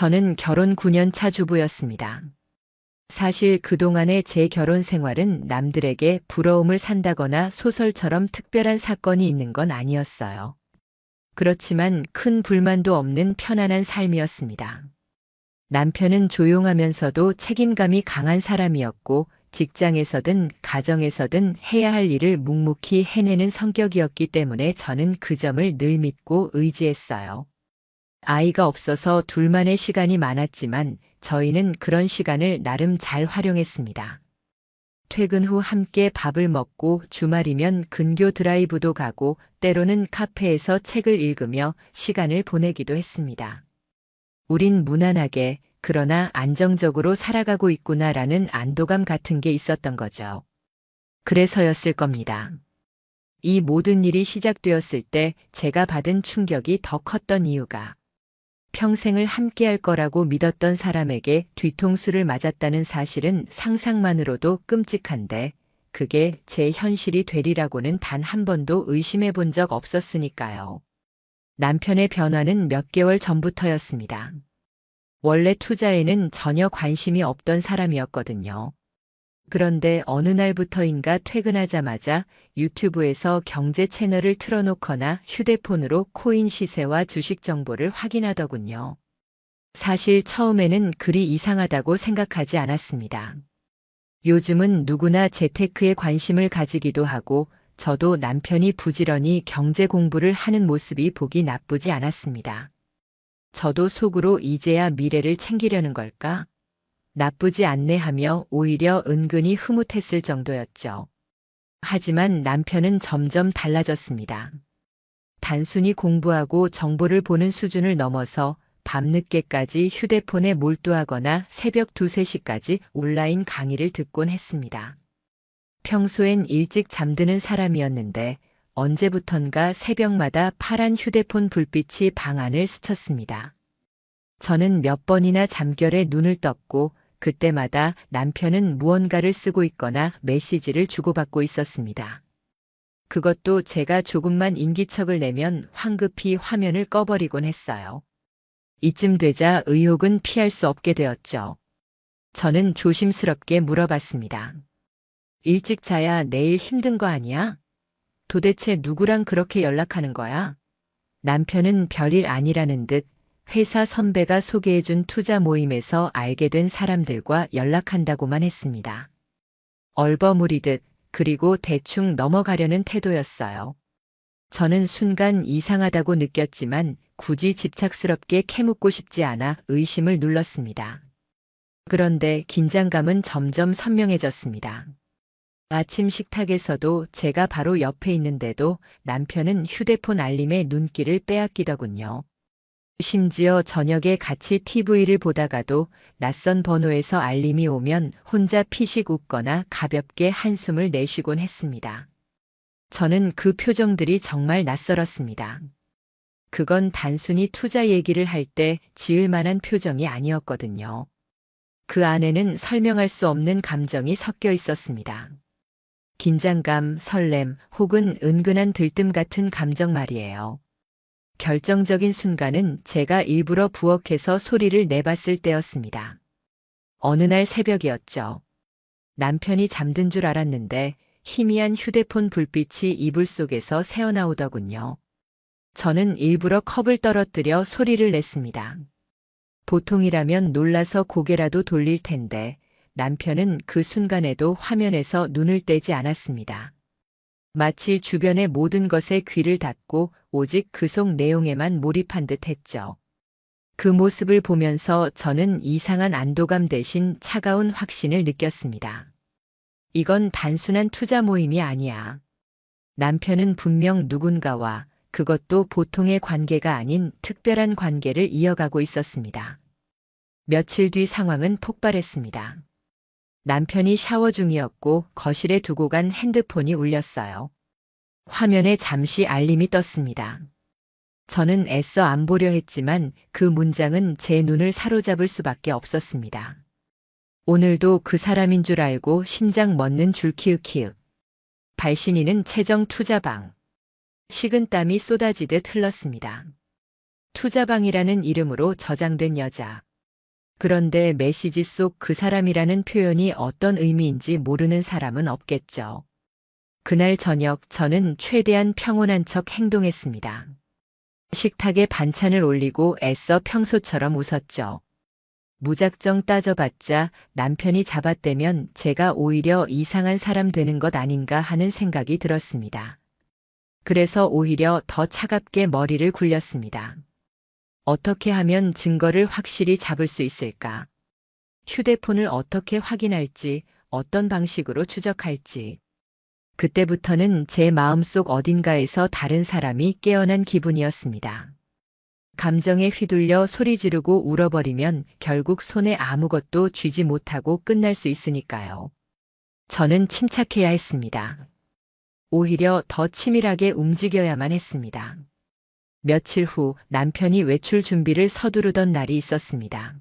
저는 결혼 9년 차 주부였습니다. 사실 그동안의 제 결혼 생활은 남들에게 부러움을 산다거나 소설처럼 특별한 사건이 있는 건 아니었어요. 그렇지만 큰 불만도 없는 편안한 삶이었습니다. 남편은 조용하면서도 책임감이 강한 사람이었고 직장에서든 가정에서든 해야 할 일을 묵묵히 해내는 성격이었기 때문에 저는 그 점을 늘 믿고 의지했어요. 아이가 없어서 둘만의 시간이 많았지만 저희는 그런 시간을 나름 잘 활용했습니다. 퇴근 후 함께 밥을 먹고 주말이면 근교 드라이브도 가고 때로는 카페에서 책을 읽으며 시간을 보내기도 했습니다. 우린 무난하게 그러나 안정적으로 살아가고 있구나라는 안도감 같은 게 있었던 거죠. 그래서였을 겁니다. 이 모든 일이 시작되었을 때 제가 받은 충격이 더 컸던 이유가 평생을 함께할 거라고 믿었던 사람에게 뒤통수를 맞았다는 사실은 상상만으로도 끔찍한데 그게 제 현실이 되리라고는 단 한 번도 의심해 본 적 없었으니까요. 남편의 변화는 몇 개월 전부터였습니다. 원래 투자에는 전혀 관심이 없던 사람이었거든요. 그런데 어느 날부터인가 퇴근하자마자 유튜브에서 경제 채널을 틀어놓거나 휴대폰으로 코인 시세와 주식 정보를 확인하더군요. 사실 처음에는 그리 이상하다고 생각하지 않았습니다. 요즘은 누구나 재테크에 관심을 가지기도 하고 저도 남편이 부지런히 경제 공부를 하는 모습이 보기 나쁘지 않았습니다. 저도 속으로 이제야 미래를 챙기려는 걸까? 나쁘지 않네 하며 오히려 은근히 흐뭇했을 정도였죠. 하지만 남편은 점점 달라졌습니다. 단순히 공부하고 정보를 보는 수준을 넘어서 밤늦게까지 휴대폰에 몰두하거나 새벽 2, 3시까지 온라인 강의를 듣곤 했습니다. 평소엔 일찍 잠드는 사람이었는데 언제부턴가 새벽마다 파란 휴대폰 불빛이 방 안을 스쳤습니다. 저는 몇 번이나 잠결에 눈을 떴고 그때마다 남편은 무언가를 쓰고 있거나 메시지를 주고받고 있었습니다. 그것도 제가 조금만 인기척을 내면 황급히 화면을 꺼버리곤 했어요. 이쯤 되자 의혹은 피할 수 없게 되었죠. 저는 조심스럽게 물어봤습니다. 일찍 자야 내일 힘든 거 아니야? 도대체 누구랑 그렇게 연락하는 거야? 남편은 별일 아니라는 듯 회사 선배가 소개해준 투자 모임에서 알게 된 사람들과 연락한다고만 했습니다. 얼버무리듯 그리고 대충 넘어가려는 태도였어요. 저는 순간 이상하다고 느꼈지만 굳이 집착스럽게 캐묻고 싶지 않아 의심을 눌렀습니다. 그런데 긴장감은 점점 선명해졌습니다. 아침 식탁에서도 제가 바로 옆에 있는데도 남편은 휴대폰 알림에 눈길을 빼앗기더군요. 심지어 저녁에 같이 TV를 보다가도 낯선 번호에서 알림이 오면 혼자 피식 웃거나 가볍게 한숨을 내쉬곤 했습니다. 저는 그 표정들이 정말 낯설었습니다. 그건 단순히 투자 얘기를 할 때 지을 만한 표정이 아니었거든요. 그 안에는 설명할 수 없는 감정이 섞여 있었습니다. 긴장감, 설렘, 혹은 은근한 들뜸 같은 감정 말이에요. 결정적인 순간은 제가 일부러 부엌에서 소리를 내봤을 때였습니다. 어느 날 새벽이었죠. 남편이 잠든 줄 알았는데 희미한 휴대폰 불빛이 이불 속에서 새어나오더군요. 저는 일부러 컵을 떨어뜨려 소리를 냈습니다. 보통이라면 놀라서 고개라도 돌릴 텐데 남편은 그 순간에도 화면에서 눈을 떼지 않았습니다. 마치 주변의 모든 것에 귀를 닫고 오직 그 속 내용에만 몰입한 듯 했죠. 그 모습을 보면서 저는 이상한 안도감 대신 차가운 확신을 느꼈습니다. 이건 단순한 투자 모임이 아니야. 남편은 분명 누군가와 그것도 보통의 관계가 아닌 특별한 관계를 이어가고 있었습니다. 며칠 뒤 상황은 폭발했습니다. 남편이 샤워 중이었고 거실에 두고 간 핸드폰이 울렸어요. 화면에 잠시 알림이 떴습니다. 저는 애써 안 보려 했지만 그 문장은 제 눈을 사로잡을 수밖에 없었습니다. 오늘도 그 사람인 줄 알고 심장 멎는 줄 키읔키읔. 발신인은 최정 투자방. 식은땀이 쏟아지듯 흘렀습니다. 투자방이라는 이름으로 저장된 여자. 그런데 메시지 속 그 사람이라는 표현이 어떤 의미인지 모르는 사람은 없겠죠. 그날 저녁 저는 최대한 평온한 척 행동했습니다. 식탁에 반찬을 올리고 애써 평소처럼 웃었죠. 무작정 따져봤자 남편이 잡아떼면 제가 오히려 이상한 사람 되는 것 아닌가 하는 생각이 들었습니다. 그래서 오히려 더 차갑게 머리를 굴렸습니다. 어떻게 하면 증거를 확실히 잡을 수 있을까? 휴대폰을 어떻게 확인할지, 어떤 방식으로 추적할지. 그때부터는 제 마음속 어딘가에서 다른 사람이 깨어난 기분이었습니다. 감정에 휘둘려 소리 지르고 울어버리면 결국 손에 아무것도 쥐지 못하고 끝날 수 있으니까요. 저는 침착해야 했습니다. 오히려 더 치밀하게 움직여야만 했습니다. 며칠 후 남편이 외출 준비를 서두르던 날이 있었습니다.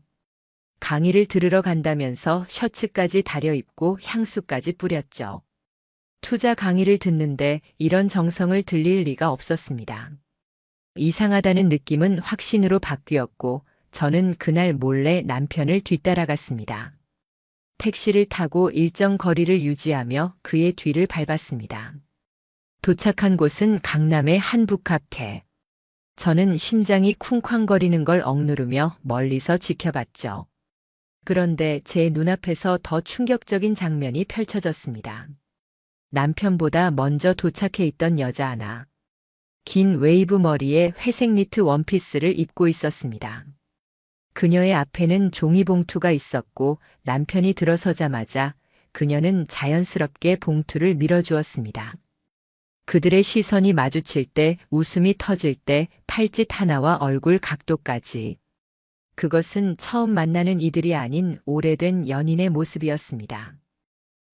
강의를 들으러 간다면서 셔츠까지 다려입고 향수까지 뿌렸죠. 투자 강의를 듣는데 이런 정성을 들릴 리가 없었습니다. 이상하다는 느낌은 확신으로 바뀌었고 저는 그날 몰래 남편을 뒤따라갔습니다. 택시를 타고 일정 거리를 유지하며 그의 뒤를 밟았습니다. 도착한 곳은 강남의 한 북카페. 저는 심장이 쿵쾅거리는 걸 억누르며 멀리서 지켜봤죠. 그런데 제 눈앞에서 더 충격적인 장면이 펼쳐졌습니다. 남편보다 먼저 도착해 있던 여자 하나. 긴 웨이브 머리에 회색 니트 원피스를 입고 있었습니다. 그녀의 앞에는 종이봉투가 있었고 남편이 들어서자마자 그녀는 자연스럽게 봉투를 밀어주었습니다. 그들의 시선이 마주칠 때, 웃음이 터질 때, 팔짓 하나와 얼굴 각도까지. 그것은 처음 만나는 이들이 아닌 오래된 연인의 모습이었습니다.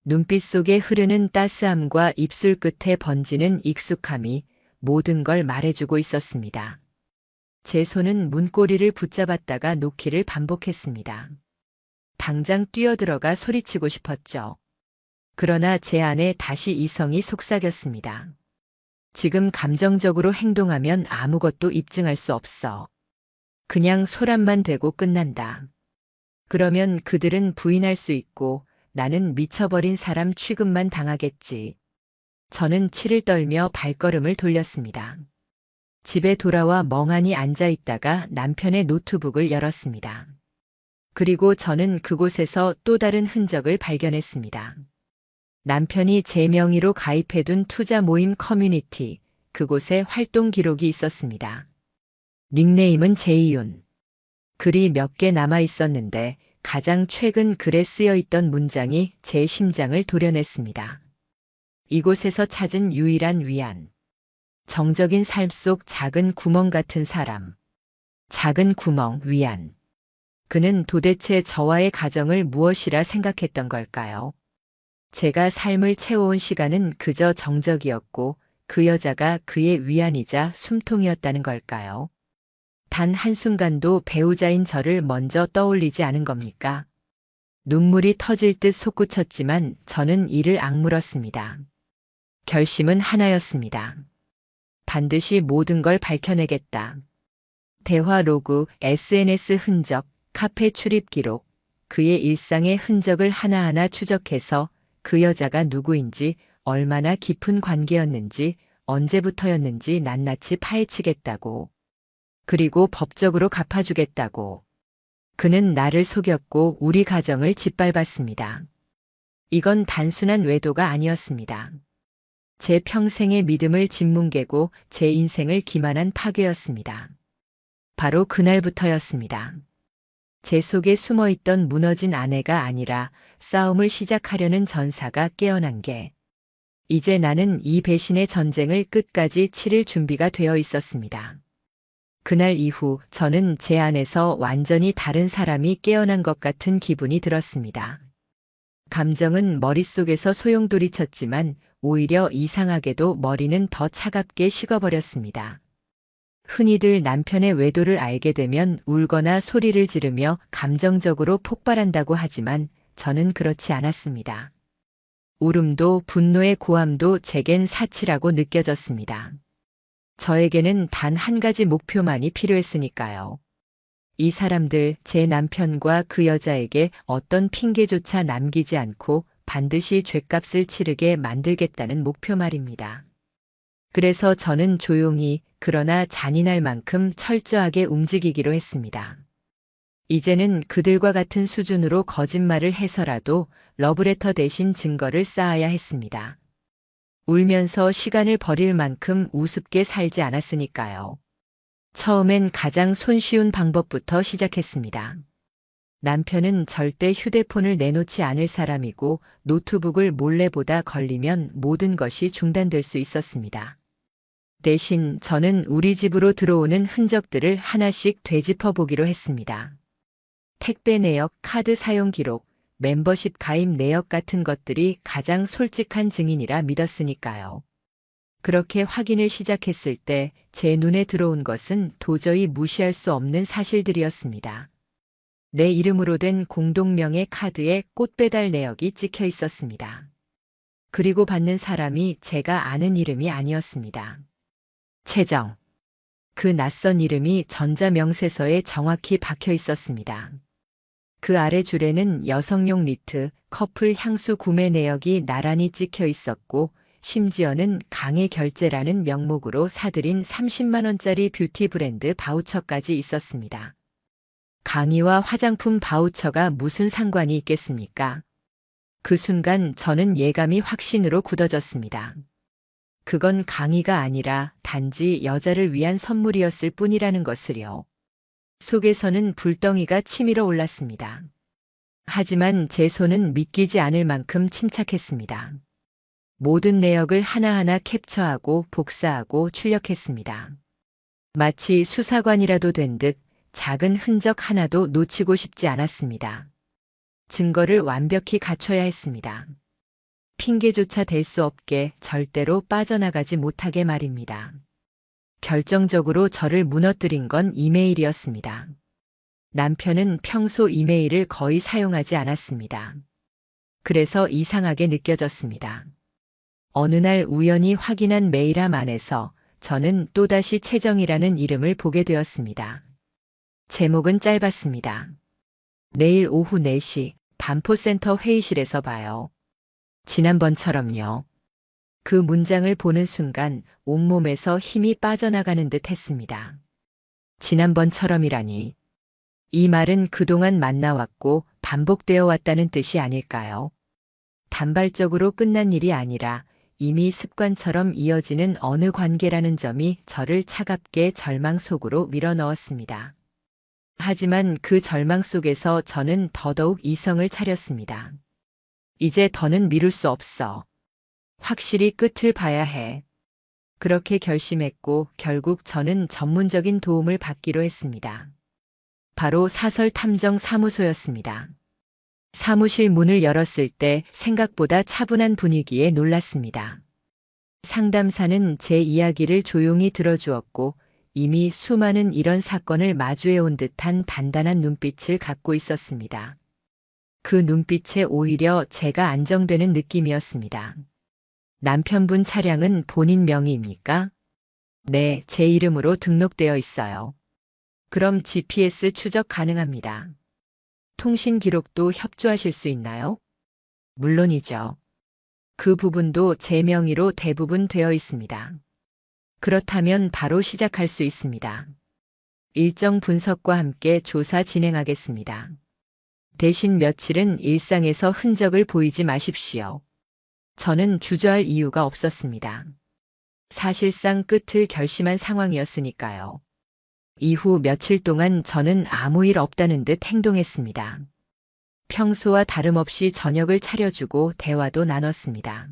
눈빛 속에 흐르는 따스함과 입술 끝에 번지는 익숙함이 모든 걸 말해주고 있었습니다. 제 손은 문고리를 붙잡았다가 놓기를 반복했습니다. 당장 뛰어들어가 소리치고 싶었죠. 그러나 제 안에 다시 이성이 속삭였습니다. 지금 감정적으로 행동하면 아무것도 입증할 수 없어. 그냥 소란만 되고 끝난다. 그러면 그들은 부인할 수 있고 나는 미쳐버린 사람 취급만 당하겠지. 저는 치를 떨며 발걸음을 돌렸습니다. 집에 돌아와 멍하니 앉아 있다가 남편의 노트북을 열었습니다. 그리고 저는 그곳에서 또 다른 흔적을 발견했습니다. 남편이 제 명의로 가입해둔 투자 모임 커뮤니티, 그곳에 활동 기록이 있었습니다. 닉네임은 제이윤. 글이 몇 개 남아 있었는데 가장 최근 글에 쓰여 있던 문장이 제 심장을 도려냈습니다. 이곳에서 찾은 유일한 위안. 정적인 삶 속 작은 구멍 같은 사람. 작은 구멍, 위안. 그는 도대체 저와의 가정을 무엇이라 생각했던 걸까요? 제가 삶을 채워온 시간은 그저 정적이었고 그 여자가 그의 위안이자 숨통이었다는 걸까요? 단 한순간도 배우자인 저를 먼저 떠올리지 않은 겁니까? 눈물이 터질 듯 솟구쳤지만 저는 이를 악물었습니다. 결심은 하나였습니다. 반드시 모든 걸 밝혀내겠다. 대화 로그, SNS 흔적, 카페 출입 기록, 그의 일상의 흔적을 하나하나 추적해서 그 여자가 누구인지, 얼마나 깊은 관계였는지, 언제부터였는지 낱낱이 파헤치겠다고. 그리고 법적으로 갚아주겠다고. 그는 나를 속였고 우리 가정을 짓밟았습니다. 이건 단순한 외도가 아니었습니다. 제 평생의 믿음을 짓뭉개고 제 인생을 기만한 파괴였습니다. 바로 그날부터였습니다. 제 속에 숨어있던 무너진 아내가 아니라 싸움을 시작하려는 전사가 깨어난 게 이제 나는 이 배신의 전쟁을 끝까지 치를 준비가 되어 있었습니다. 그날 이후 저는 제 안에서 완전히 다른 사람이 깨어난 것 같은 기분이 들었습니다. 감정은 머릿속에서 소용돌이쳤지만 오히려 이상하게도 머리는 더 차갑게 식어버렸습니다. 흔히들 남편의 외도를 알게 되면 울거나 소리를 지르며 감정적으로 폭발한다고 하지만 저는 그렇지 않았습니다. 울음도 분노의 고함도 제겐 사치라고 느껴졌습니다. 저에게는 단 한 가지 목표만이 필요했으니까요. 이 사람들 제 남편과 그 여자에게 어떤 핑계조차 남기지 않고 반드시 죗값을 치르게 만들겠다는 목표 말입니다. 그래서 저는 조용히 그러나 잔인할 만큼 철저하게 움직이기로 했습니다. 이제는 그들과 같은 수준으로 거짓말을 해서라도 러브레터 대신 증거를 쌓아야 했습니다. 울면서 시간을 버릴 만큼 우습게 살지 않았으니까요. 처음엔 가장 손쉬운 방법부터 시작했습니다. 남편은 절대 휴대폰을 내놓지 않을 사람이고 노트북을 몰래 보다 걸리면 모든 것이 중단될 수 있었습니다. 대신 저는 우리 집으로 들어오는 흔적들을 하나씩 되짚어 보기로 했습니다. 택배 내역, 카드 사용 기록, 멤버십 가입 내역 같은 것들이 가장 솔직한 증인이라 믿었으니까요. 그렇게 확인을 시작했을 때 제 눈에 들어온 것은 도저히 무시할 수 없는 사실들이었습니다. 내 이름으로 된 공동명의 카드에 꽃배달 내역이 찍혀 있었습니다. 그리고 받는 사람이 제가 아는 이름이 아니었습니다. 채정. 그 낯선 이름이 전자명세서에 정확히 박혀 있었습니다. 그 아래 줄에는 여성용 니트, 커플 향수 구매 내역이 나란히 찍혀 있었고 심지어는 강의 결제라는 명목으로 사들인 30만 원짜리 뷰티 브랜드 바우처까지 있었습니다. 강의와 화장품 바우처가 무슨 상관이 있겠습니까? 그 순간 저는 예감이 확신으로 굳어졌습니다. 그건 강의가 아니라 단지 여자를 위한 선물이었을 뿐이라는 것을요. 속에서는 불덩이가 치밀어 올랐습니다. 하지만 제 손은 믿기지 않을 만큼 침착했습니다. 모든 내역을 하나하나 캡처하고 복사하고 출력했습니다. 마치 수사관이라도 된 듯 작은 흔적 하나도 놓치고 싶지 않았습니다. 증거를 완벽히 갖춰야 했습니다. 핑계조차 댈 수 없게 절대로 빠져나가지 못하게 말입니다. 결정적으로 저를 무너뜨린 건 이메일이었습니다. 남편은 평소 이메일을 거의 사용하지 않았습니다. 그래서 이상하게 느껴졌습니다. 어느 날 우연히 확인한 메일함 안에서 저는 또다시 채정이라는 이름을 보게 되었습니다. 제목은 짧았습니다. 내일 오후 4시 반포센터 회의실에서 봐요. 지난번처럼요. 그 문장을 보는 순간 온몸에서 힘이 빠져나가는 듯 했습니다. 지난번처럼이라니. 이 말은 그동안 만나왔고 반복되어 왔다는 뜻이 아닐까요? 단발적으로 끝난 일이 아니라 이미 습관처럼 이어지는 어느 관계라는 점이 저를 차갑게 절망 속으로 밀어넣었습니다. 하지만 그 절망 속에서 저는 더더욱 이성을 차렸습니다. 이제 더는 미룰 수 없어. 확실히 끝을 봐야 해. 그렇게 결심했고 결국 저는 전문적인 도움을 받기로 했습니다. 바로 사설 탐정 사무소였습니다. 사무실 문을 열었을 때 생각보다 차분한 분위기에 놀랐습니다. 상담사는 제 이야기를 조용히 들어주었고 이미 수많은 이런 사건을 마주해온 듯한 단단한 눈빛을 갖고 있었습니다. 그 눈빛에 오히려 제가 안정되는 느낌이었습니다. 남편분 차량은 본인 명의입니까? 네, 제 이름으로 등록되어 있어요. 그럼 GPS 추적 가능합니다. 통신 기록도 협조하실 수 있나요? 물론이죠. 그 부분도 제 명의로 대부분 되어 있습니다. 그렇다면 바로 시작할 수 있습니다. 일정 분석과 함께 조사 진행하겠습니다. 대신 며칠은 일상에서 흔적을 보이지 마십시오. 저는 주저할 이유가 없었습니다. 사실상 끝을 결심한 상황이었으니까요. 이후 며칠 동안 저는 아무 일 없다는 듯 행동했습니다. 평소와 다름없이 저녁을 차려주고 대화도 나눴습니다.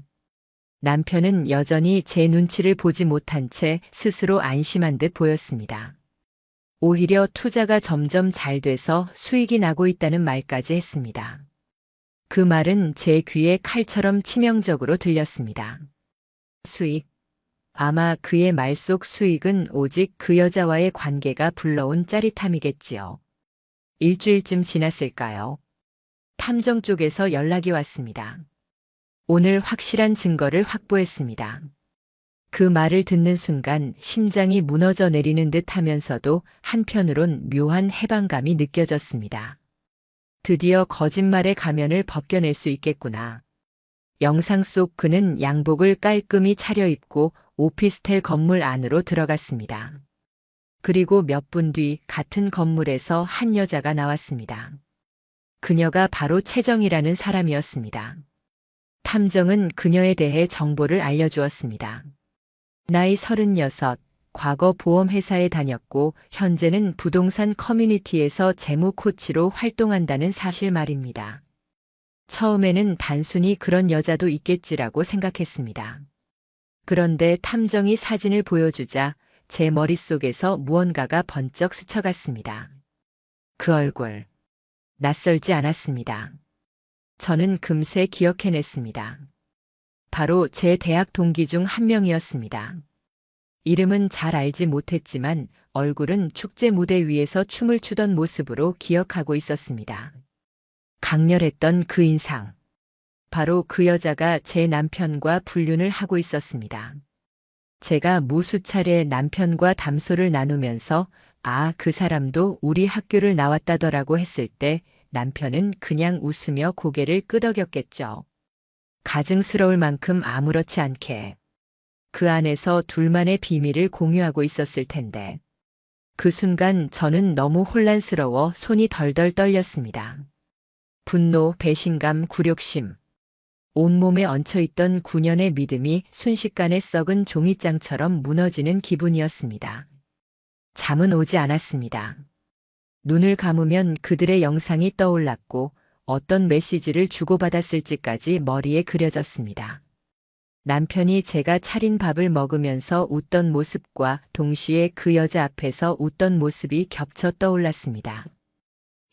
남편은 여전히 제 눈치를 보지 못한 채 스스로 안심한 듯 보였습니다. 오히려 투자가 점점 잘 돼서 수익이 나고 있다는 말까지 했습니다. 그 말은 제 귀에 칼처럼 치명적으로 들렸습니다. 수익. 아마 그의 말 속 수익은 오직 그 여자와의 관계가 불러온 짜릿함이겠지요. 일주일쯤 지났을까요? 탐정 쪽에서 연락이 왔습니다. 오늘 확실한 증거를 확보했습니다. 그 말을 듣는 순간 심장이 무너져 내리는 듯 하면서도 한편으론 묘한 해방감이 느껴졌습니다. 드디어 거짓말의 가면을 벗겨낼 수 있겠구나. 영상 속 그는 양복을 깔끔히 차려입고 오피스텔 건물 안으로 들어갔습니다. 그리고 몇 분 뒤 같은 건물에서 한 여자가 나왔습니다. 그녀가 바로 채정이라는 사람이었습니다. 탐정은 그녀에 대해 정보를 알려주었습니다. 나이 36, 과거 보험회사에 다녔고 현재는 부동산 커뮤니티에서 재무 코치로 활동한다는 사실 말입니다. 처음에는 단순히 그런 여자도 있겠지라고 생각했습니다. 그런데 탐정이 사진을 보여주자 제 머릿속에서 무언가가 번쩍 스쳐갔습니다. 그 얼굴. 낯설지 않았습니다. 저는 금세 기억해냈습니다. 바로 제 대학 동기 중 한 명이었습니다. 이름은 잘 알지 못했지만 얼굴은 축제 무대 위에서 춤을 추던 모습으로 기억하고 있었습니다. 강렬했던 그 인상. 바로 그 여자가 제 남편과 불륜을 하고 있었습니다. 제가 무수 차례 남편과 담소를 나누면서 그 사람도 우리 학교를 나왔다더라고 했을 때 남편은 그냥 웃으며 고개를 끄덕였겠죠. 가증스러울 만큼 아무렇지 않게. 그 안에서 둘만의 비밀을 공유하고 있었을 텐데. 그 순간 저는 너무 혼란스러워 손이 덜덜 떨렸습니다. 분노, 배신감, 굴욕심. 온몸에 얹혀있던 9년의 믿음이 순식간에 썩은 종이장처럼 무너지는 기분이었습니다. 잠은 오지 않았습니다. 눈을 감으면 그들의 영상이 떠올랐고 어떤 메시지를 주고받았을지까지 머리에 그려졌습니다. 남편이 제가 차린 밥을 먹으면서 웃던 모습과 동시에 그 여자 앞에서 웃던 모습이 겹쳐 떠올랐습니다.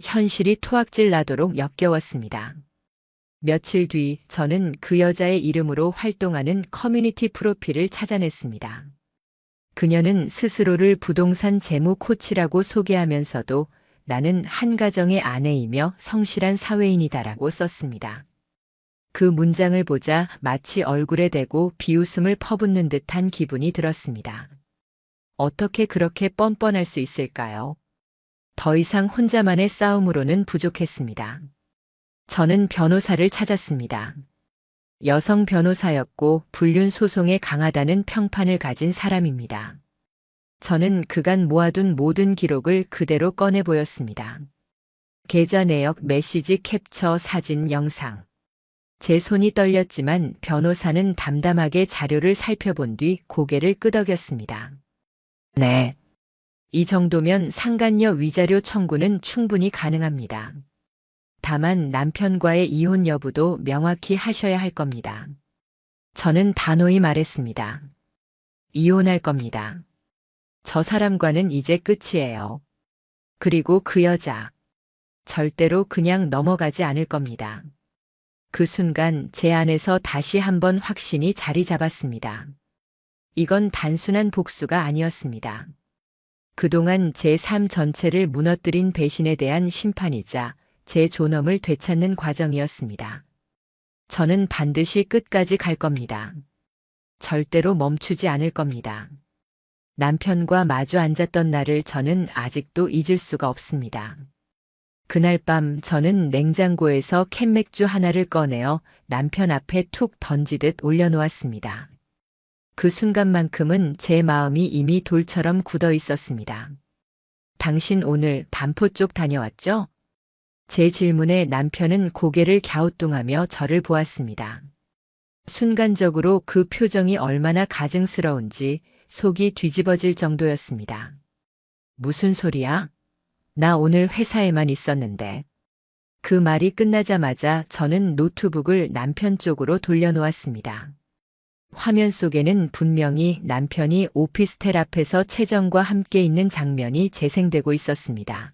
현실이 토악질 나도록 역겨웠습니다. 며칠 뒤 저는 그 여자의 이름으로 활동하는 커뮤니티 프로필을 찾아냈습니다. 그녀는 스스로를 부동산 재무 코치라고 소개하면서도 나는 한 가정의 아내이며 성실한 사회인이다라고 썼습니다. 그 문장을 보자 마치 얼굴에 대고 비웃음을 퍼붓는 듯한 기분이 들었습니다. 어떻게 그렇게 뻔뻔할 수 있을까요? 더 이상 혼자만의 싸움으로는 부족했습니다. 저는 변호사를 찾았습니다. 여성 변호사였고 불륜 소송에 강하다는 평판을 가진 사람입니다. 저는 그간 모아둔 모든 기록을 그대로 꺼내 보였습니다. 계좌 내역, 메시지 캡처, 사진, 영상. 제 손이 떨렸지만 변호사는 담담하게 자료를 살펴본 뒤 고개를 끄덕였습니다. 네. 이 정도면 상간녀 위자료 청구는 충분히 가능합니다. 다만 남편과의 이혼 여부도 명확히 하셔야 할 겁니다. 저는 단호히 말했습니다. 이혼할 겁니다. 저 사람과는 이제 끝이에요. 그리고 그 여자. 절대로 그냥 넘어가지 않을 겁니다. 그 순간 제 안에서 다시 한번 확신이 자리 잡았습니다. 이건 단순한 복수가 아니었습니다. 그동안 제 삶 전체를 무너뜨린 배신에 대한 심판이자 제 존엄을 되찾는 과정이었습니다. 저는 반드시 끝까지 갈 겁니다. 절대로 멈추지 않을 겁니다. 남편과 마주 앉았던 날을 저는 아직도 잊을 수가 없습니다. 그날 밤 저는 냉장고에서 캔맥주 하나를 꺼내어 남편 앞에 툭 던지듯 올려놓았습니다. 그 순간만큼은 제 마음이 이미 돌처럼 굳어 있었습니다. 당신 오늘 반포 쪽 다녀왔죠? 제 질문에 남편은 고개를 갸우뚱하며 저를 보았습니다. 순간적으로 그 표정이 얼마나 가증스러운지 속이 뒤집어질 정도였습니다. 무슨 소리야? 나 오늘 회사에만 있었는데. 그 말이 끝나자마자 저는 노트북을 남편 쪽으로 돌려놓았습니다. 화면 속에는 분명히 남편이 오피스텔 앞에서 채정과 함께 있는 장면이 재생되고 있었습니다.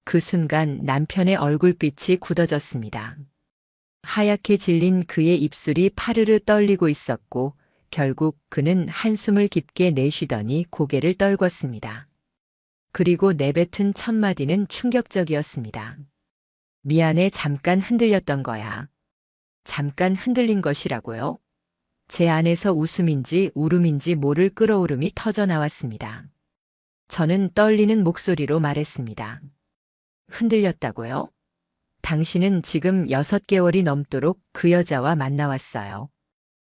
그 순간 남편의 얼굴빛이 굳어졌습니다. 하얗게 질린 그의 입술이 파르르 떨리고 있었고 결국 그는 한숨을 깊게 내쉬더니 고개를 떨궜습니다. 그리고 내뱉은 첫 마디는 충격적이었습니다. 미안해, 잠깐 흔들렸던 거야. 잠깐 흔들린 것이라고요? 제 안에서 웃음인지 울음인지 모를 끓어오름이 터져 나왔습니다. 저는 떨리는 목소리로 말했습니다. 흔들렸다고요? 당신은 지금 6개월이 넘도록 그 여자와 만나왔어요.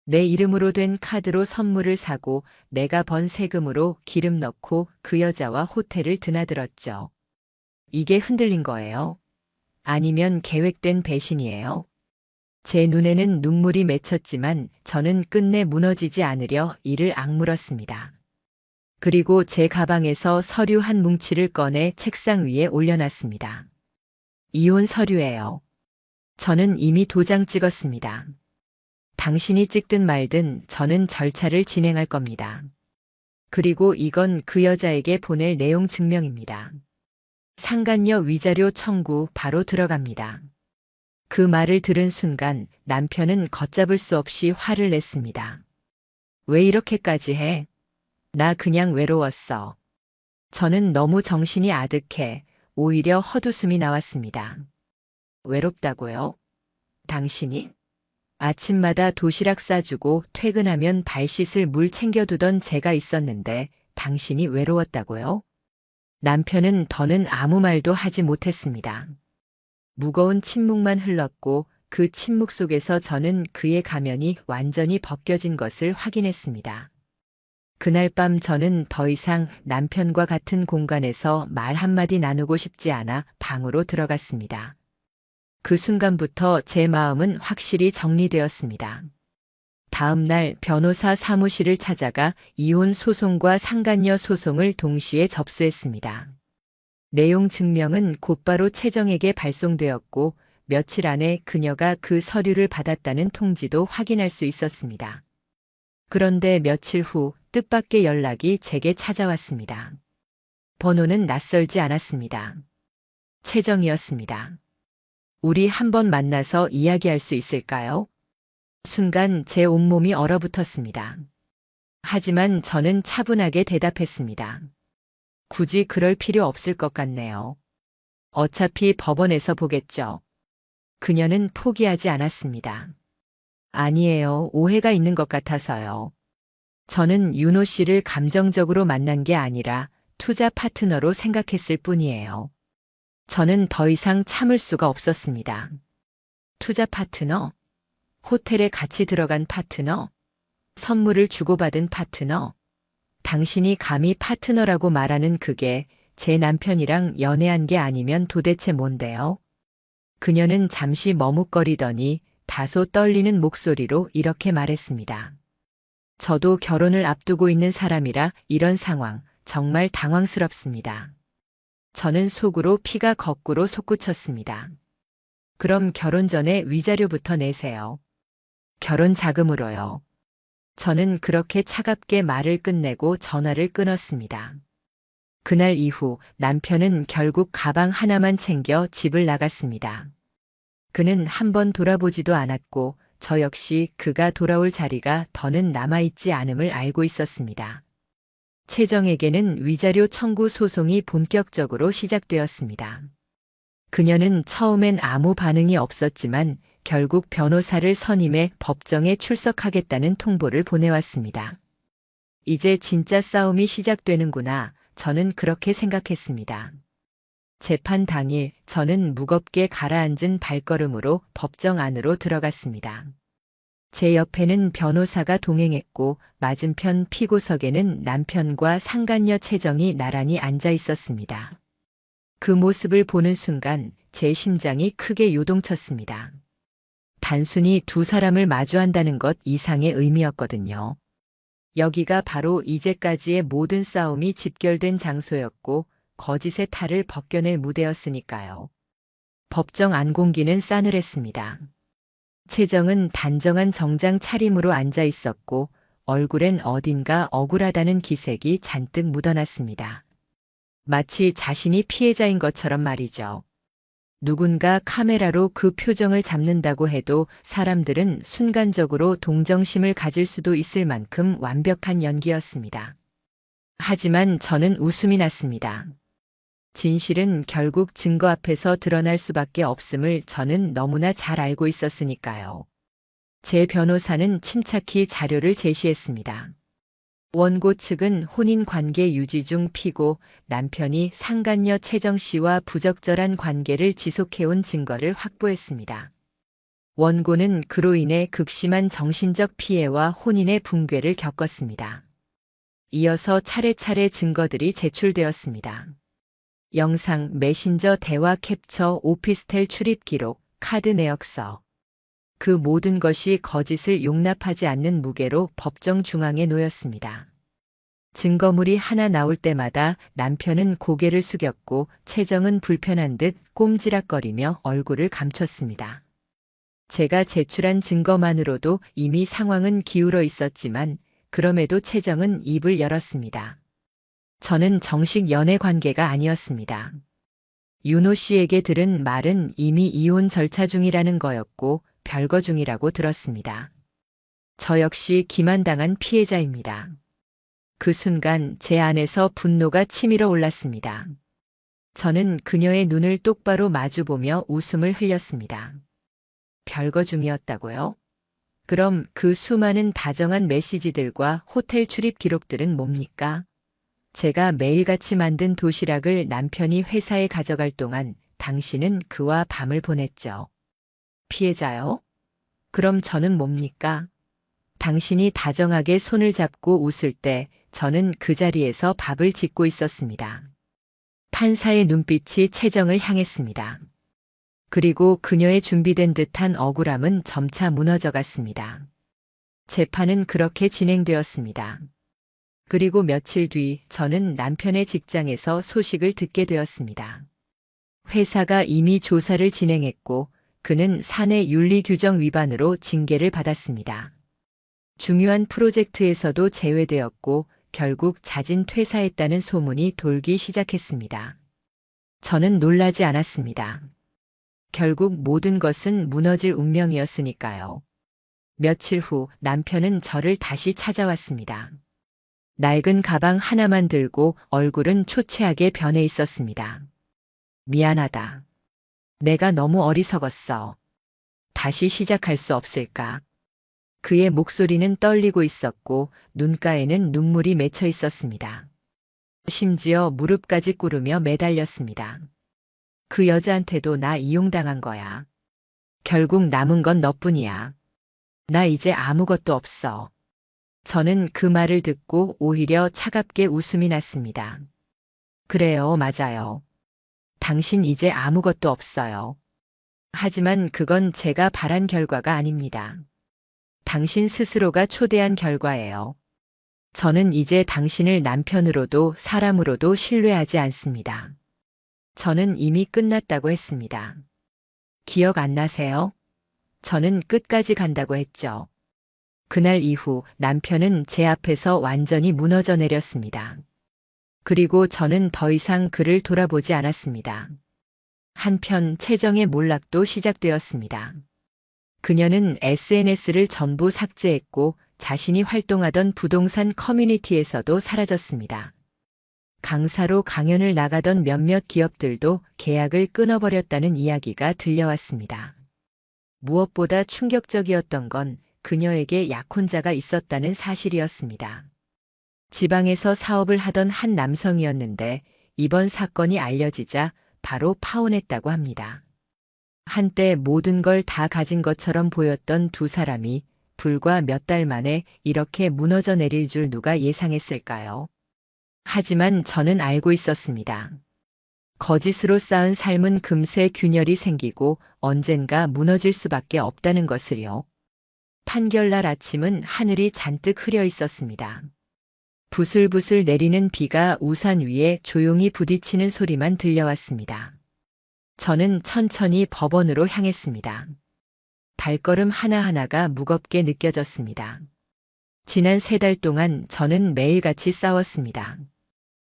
내 이름으로 된 카드로 선물을 사고 내가 번 세금으로 기름 넣고 그 여자와 호텔을 드나들었죠. 이게 흔들린 거예요? 아니면 계획된 배신이에요? 제 눈에는 눈물이 맺혔지만 저는 끝내 무너지지 않으려 이를 악물었습니다. 그리고 제 가방에서 서류 한 뭉치를 꺼내 책상 위에 올려놨습니다. 이혼 서류예요. 저는 이미 도장 찍었습니다. 당신이 찍든 말든 저는 절차를 진행할 겁니다. 그리고 이건 그 여자에게 보낼 내용 증명입니다. 상간녀 위자료 청구 바로 들어갑니다. 그 말을 들은 순간 남편은 걷잡을 수 없이 화를 냈습니다. 왜 이렇게까지 해? 나 그냥 외로웠어. 저는 너무 정신이 아득해 오히려 헛웃음이 나왔습니다. 외롭다고요? 당신이? 아침마다 도시락 싸주고 퇴근하면 발 씻을 물 챙겨두던 제가 있었는데 당신이 외로웠다고요? 남편은 더는 아무 말도 하지 못했습니다. 무거운 침묵만 흘렀고 그 침묵 속에서 저는 그의 가면이 완전히 벗겨진 것을 확인했습니다. 그날 밤 저는 더 이상 남편과 같은 공간에서 말 한마디 나누고 싶지 않아 방으로 들어갔습니다. 그 순간부터 제 마음은 확실히 정리되었습니다. 다음 날 변호사 사무실을 찾아가 이혼 소송과 상간녀 소송을 동시에 접수했습니다. 내용 증명은 곧바로 채정에게 발송되었고 며칠 안에 그녀가 그 서류를 받았다는 통지도 확인할 수 있었습니다. 그런데 며칠 후 뜻밖의 연락이 제게 찾아왔습니다. 번호는 낯설지 않았습니다. 채정이었습니다. 우리 한번 만나서 이야기할 수 있을까요? 순간 제 온몸이 얼어붙었습니다. 하지만 저는 차분하게 대답했습니다. 굳이 그럴 필요 없을 것 같네요. 어차피 법원에서 보겠죠. 그녀는 포기하지 않았습니다. 아니에요. 오해가 있는 것 같아서요. 저는 윤호 씨를 감정적으로 만난 게 아니라 투자 파트너로 생각했을 뿐이에요. 저는 더 이상 참을 수가 없었습니다. 투자 파트너? 호텔에 같이 들어간 파트너? 선물을 주고받은 파트너? 당신이 감히 파트너라고 말하는 그게 제 남편이랑 연애한 게 아니면 도대체 뭔데요? 그녀는 잠시 머뭇거리더니 다소 떨리는 목소리로 이렇게 말했습니다. 저도 결혼을 앞두고 있는 사람이라 이런 상황 정말 당황스럽습니다. 저는 속으로 피가 거꾸로 솟구쳤습니다. 그럼 결혼 전에 위자료부터 내세요. 결혼 자금으로요. 저는 그렇게 차갑게 말을 끝내고 전화를 끊었습니다. 그날 이후 남편은 결국 가방 하나만 챙겨 집을 나갔습니다. 그는 한 번 돌아보지도 않았고 저 역시 그가 돌아올 자리가 더는 남아있지 않음을 알고 있었습니다. 채정에게는 위자료 청구 소송이 본격적으로 시작되었습니다. 그녀는 처음엔 아무 반응이 없었지만 결국 변호사를 선임해 법정에 출석하겠다는 통보를 보내왔습니다. 이제 진짜 싸움이 시작되는구나. 저는 그렇게 생각했습니다. 재판 당일 저는 무겁게 가라앉은 발걸음으로 법정 안으로 들어갔습니다. 제 옆에는 변호사가 동행했고 맞은편 피고석에는 남편과 상간녀 채정이 나란히 앉아 있었습니다. 그 모습을 보는 순간 제 심장이 크게 요동쳤습니다. 단순히 두 사람을 마주한다는 것 이상의 의미였거든요. 여기가 바로 이제까지의 모든 싸움이 집결된 장소였고 거짓의 탈을 벗겨낼 무대였으니까요. 법정 안공기는 싸늘했습니다. 채정은 단정한 정장 차림으로 앉아 있었고 얼굴엔 어딘가 억울하다는 기색이 잔뜩 묻어났습니다. 마치 자신이 피해자인 것처럼 말이죠. 누군가 카메라로 그 표정을 잡는다고 해도 사람들은 순간적으로 동정심을 가질 수도 있을 만큼 완벽한 연기였습니다. 하지만 저는 웃음이 났습니다. 진실은 결국 증거 앞에서 드러날 수밖에 없음을 저는 너무나 잘 알고 있었으니까요. 제 변호사는 침착히 자료를 제시했습니다. 원고 측은 혼인 관계 유지 중 피고 남편이 상간녀 채정 씨와 부적절한 관계를 지속해온 증거를 확보했습니다. 원고는 그로 인해 극심한 정신적 피해와 혼인의 붕괴를 겪었습니다. 이어서 차례차례 증거들이 제출되었습니다. 영상, 메신저 대화 캡처, 오피스텔 출입 기록, 카드 내역서. 그 모든 것이 거짓을 용납하지 않는 무게로 법정 중앙에 놓였습니다. 증거물이 하나 나올 때마다 남편은 고개를 숙였고 채정은 불편한 듯 꼼지락거리며 얼굴을 감췄습니다. 제가 제출한 증거만으로도 이미 상황은 기울어 있었지만 그럼에도 채정은 입을 열었습니다. 저는 정식 연애 관계가 아니었습니다. 윤호 씨에게 들은 말은 이미 이혼 절차 중이라는 거였고 별거 중이라고 들었습니다. 저 역시 기만당한 피해자입니다. 그 순간 제 안에서 분노가 치밀어 올랐습니다. 저는 그녀의 눈을 똑바로 마주보며 웃음을 흘렸습니다. 별거 중이었다고요? 그럼 그 수많은 다정한 메시지들과 호텔 출입 기록들은 뭡니까? 제가 매일같이 만든 도시락을 남편이 회사에 가져갈 동안 당신은 그와 밤을 보냈죠. 피해자요? 그럼 저는 뭡니까? 당신이 다정하게 손을 잡고 웃을 때 저는 그 자리에서 밥을 짓고 있었습니다. 판사의 눈빛이 채정을 향했습니다. 그리고 그녀의 준비된 듯한 억울함은 점차 무너져 갔습니다. 재판은 그렇게 진행되었습니다. 그리고 며칠 뒤 저는 남편의 직장에서 소식을 듣게 되었습니다. 회사가 이미 조사를 진행했고 그는 사내 윤리 규정 위반으로 징계를 받았습니다. 중요한 프로젝트에서도 제외되었고 결국 자진 퇴사했다는 소문이 돌기 시작했습니다. 저는 놀라지 않았습니다. 결국 모든 것은 무너질 운명이었으니까요. 며칠 후 남편은 저를 다시 찾아왔습니다. 낡은 가방 하나만 들고 얼굴은 초췌하게 변해 있었습니다. 미안하다. 내가 너무 어리석었어. 다시 시작할 수 없을까? 그의 목소리는 떨리고 있었고 눈가에는 눈물이 맺혀 있었습니다. 심지어 무릎까지 꿇으며 매달렸습니다. 그 여자한테도 나 이용당한 거야. 결국 남은 건 너뿐이야. 나 이제 아무것도 없어. 저는 그 말을 듣고 오히려 차갑게 웃음이 났습니다. 그래요, 맞아요. 당신 이제 아무것도 없어요. 하지만 그건 제가 바란 결과가 아닙니다. 당신 스스로가 초대한 결과예요. 저는 이제 당신을 남편으로도 사람으로도 신뢰하지 않습니다. 저는 이미 끝났다고 했습니다. 기억 안 나세요? 저는 끝까지 간다고 했죠. 그날 이후 남편은 제 앞에서 완전히 무너져 내렸습니다. 그리고 저는 더 이상 그를 돌아보지 않았습니다. 한편 채정의 몰락도 시작되었습니다. 그녀는 SNS를 전부 삭제했고 자신이 활동하던 부동산 커뮤니티에서도 사라졌습니다. 강사로 강연을 나가던 몇몇 기업들도 계약을 끊어버렸다는 이야기가 들려왔습니다. 무엇보다 충격적이었던 건 그녀에게 약혼자가 있었다는 사실이었습니다. 지방에서 사업을 하던 한 남성이었는데 이번 사건이 알려지자 바로 파혼했다고 합니다. 한때 모든 걸 다 가진 것처럼 보였던 두 사람이 불과 몇 달 만에 이렇게 무너져 내릴 줄 누가 예상했을까요? 하지만 저는 알고 있었습니다. 거짓으로 쌓은 삶은 금세 균열이 생기고 언젠가 무너질 수밖에 없다는 것을요. 판결날 아침은 하늘이 잔뜩 흐려 있었습니다. 부슬부슬 내리는 비가 우산 위에 조용히 부딪히는 소리만 들려왔습니다. 저는 천천히 법원으로 향했습니다. 발걸음 하나하나가 무겁게 느껴졌습니다. 지난 3달 동안 저는 매일같이 싸웠습니다.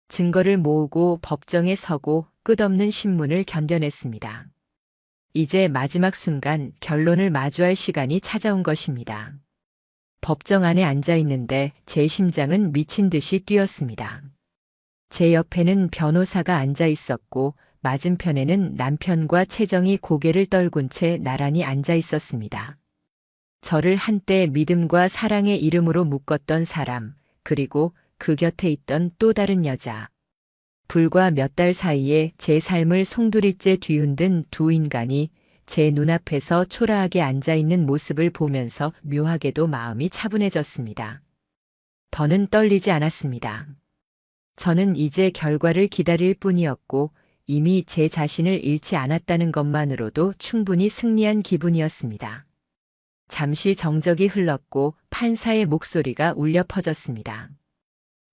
증거를 모으고 법정에 서고 끝없는 신문을 견뎌냈습니다. 이제 마지막 순간 결론을 마주할 시간이 찾아온 것입니다. 법정 안에 앉아 있는데 제 심장은 미친 듯이 뛰었습니다. 제 옆에는 변호사가 앉아 있었고 맞은편에는 남편과 채정이 고개를 떨군 채 나란히 앉아 있었습니다. 저를 한때 믿음과 사랑의 이름으로 묶었던 사람, 그리고 그 곁에 있던 또 다른 여자. 불과 몇 달 사이에 제 삶을 송두리째 뒤흔든 두 인간이 제 눈앞에서 초라하게 앉아있는 모습을 보면서 묘하게도 마음이 차분해졌습니다. 더는 떨리지 않았습니다. 저는 이제 결과를 기다릴 뿐이었고 이미 제 자신을 잃지 않았다는 것만으로도 충분히 승리한 기분이었습니다. 잠시 정적이 흘렀고 판사의 목소리가 울려 퍼졌습니다.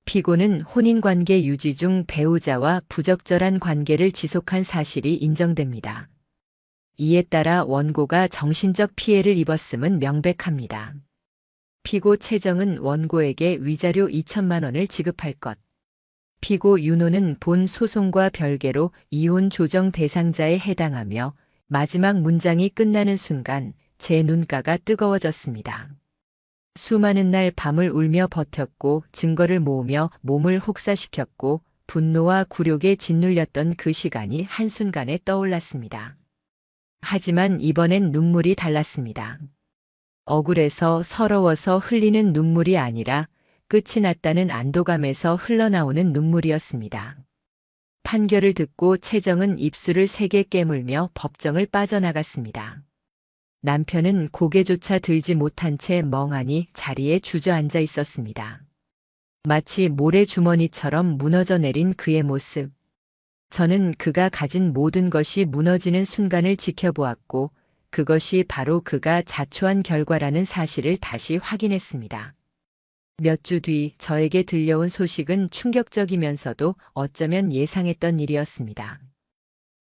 피고는 혼인관계 유지 중 배우자와 부적절한 관계를 지속한 사실이 인정됩니다. 이에 따라 원고가 정신적 피해를 입었음은 명백합니다. 피고 최정은 원고에게 위자료 2천만 원을 지급할 것. 피고 윤호는 본 소송과 별개로 이혼 조정 대상자에 해당하며 마지막 문장이 끝나는 순간 제 눈가가 뜨거워졌습니다. 수많은 날 밤을 울며 버텼고 증거를 모으며 몸을 혹사시켰고 분노와 굴욕에 짓눌렸던 그 시간이 한순간에 떠올랐습니다. 하지만 이번엔 눈물이 달랐습니다. 억울해서 서러워서 흘리는 눈물이 아니라 끝이 났다는 안도감에서 흘러나오는 눈물이었습니다. 판결을 듣고 최정은 입술을 세게 깨물며 법정을 빠져나갔습니다. 남편은 고개조차 들지 못한 채 멍하니 자리에 주저앉아 있었습니다. 마치 모래주머니처럼 무너져 내린 그의 모습. 저는 그가 가진 모든 것이 무너지는 순간을 지켜보았고 그것이 바로 그가 자초한 결과라는 사실을 다시 확인했습니다. 몇 주 뒤 저에게 들려온 소식은 충격적이면서도 어쩌면 예상했던 일이었습니다.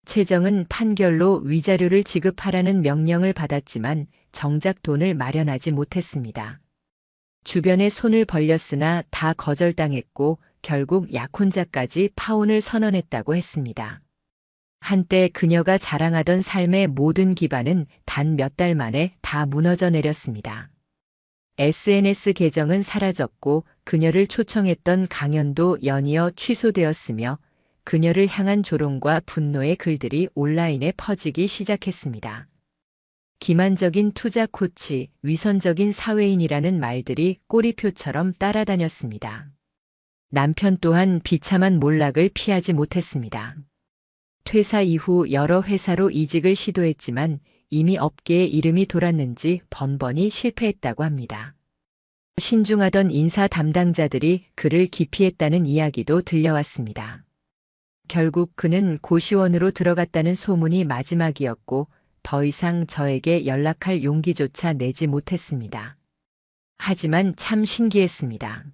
최정은 판결로 위자료를 지급하라는 명령을 받았지만 정작 돈을 마련하지 못했습니다. 주변에 손을 벌렸으나 다 거절당했고 결국 약혼자까지 파혼을 선언했다고 했습니다. 한때 그녀가 자랑하던 삶의 모든 기반은 단 몇 달 만에 다 무너져 내렸습니다. SNS 계정은 사라졌고 그녀를 초청했던 강연도 연이어 취소되었으며 그녀를 향한 조롱과 분노의 글들이 온라인에 퍼지기 시작했습니다. 기만적인 투자 코치, 위선적인 사회인이라는 말들이 꼬리표처럼 따라다녔습니다. 남편 또한 비참한 몰락을 피하지 못했습니다. 퇴사 이후 여러 회사로 이직을 시도했지만 이미 업계에 이름이 돌았는지 번번이 실패했다고 합니다. 신중하던 인사 담당자들이 그를 기피했다는 이야기도 들려왔습니다. 결국 그는 고시원으로 들어갔다는 소문이 마지막이었고 더 이상 저에게 연락할 용기조차 내지 못했습니다. 하지만 참 신기했습니다.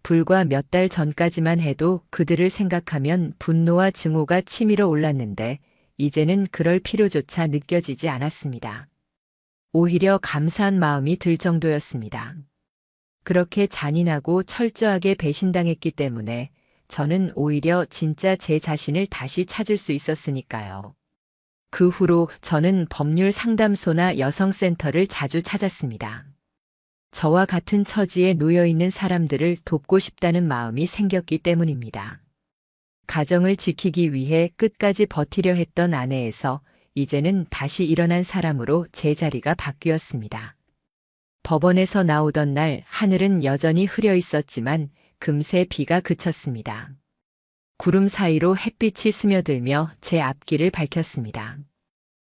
불과 몇 달 전까지만 해도 그들을 생각하면 분노와 증오가 치밀어 올랐는데 이제는 그럴 필요조차 느껴지지 않았습니다. 오히려 감사한 마음이 들 정도였습니다. 그렇게 잔인하고 철저하게 배신당했기 때문에 저는 오히려 진짜 제 자신을 다시 찾을 수 있었으니까요. 그 후로 저는 법률 상담소나 여성센터를 자주 찾았습니다. 저와 같은 처지에 놓여 있는 사람들을 돕고 싶다는 마음이 생겼기 때문입니다. 가정을 지키기 위해 끝까지 버티려 했던 아내에서 이제는 다시 일어난 사람으로 제 자리가 바뀌었습니다. 법원에서 나오던 날 하늘은 여전히 흐려 있었지만 금세 비가 그쳤습니다. 구름 사이로 햇빛이 스며들며 제 앞길을 밝혔습니다.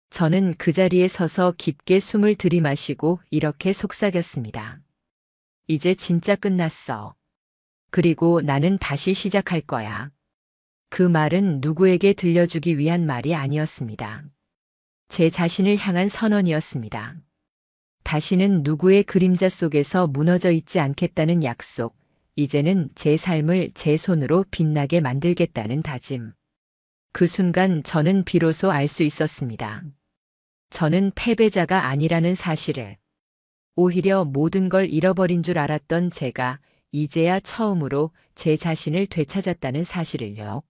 저는 그 자리에 서서 깊게 숨을 들이마시고 이렇게 속삭였습니다. 이제 진짜 끝났어. 그리고 나는 다시 시작할 거야. 그 말은 누구에게 들려주기 위한 말이 아니었습니다. 제 자신을 향한 선언이었습니다. 다시는 누구의 그림자 속에서 무너져 있지 않겠다는 약속, 이제는 제 삶을 제 손으로 빛나게 만들겠다는 다짐. 그 순간 저는 비로소 알 수 있었습니다. 저는 패배자가 아니라는 사실을. 오히려 모든 걸 잃어버린 줄 알았던 제가 이제야 처음으로 제 자신을 되찾았다는 사실을요.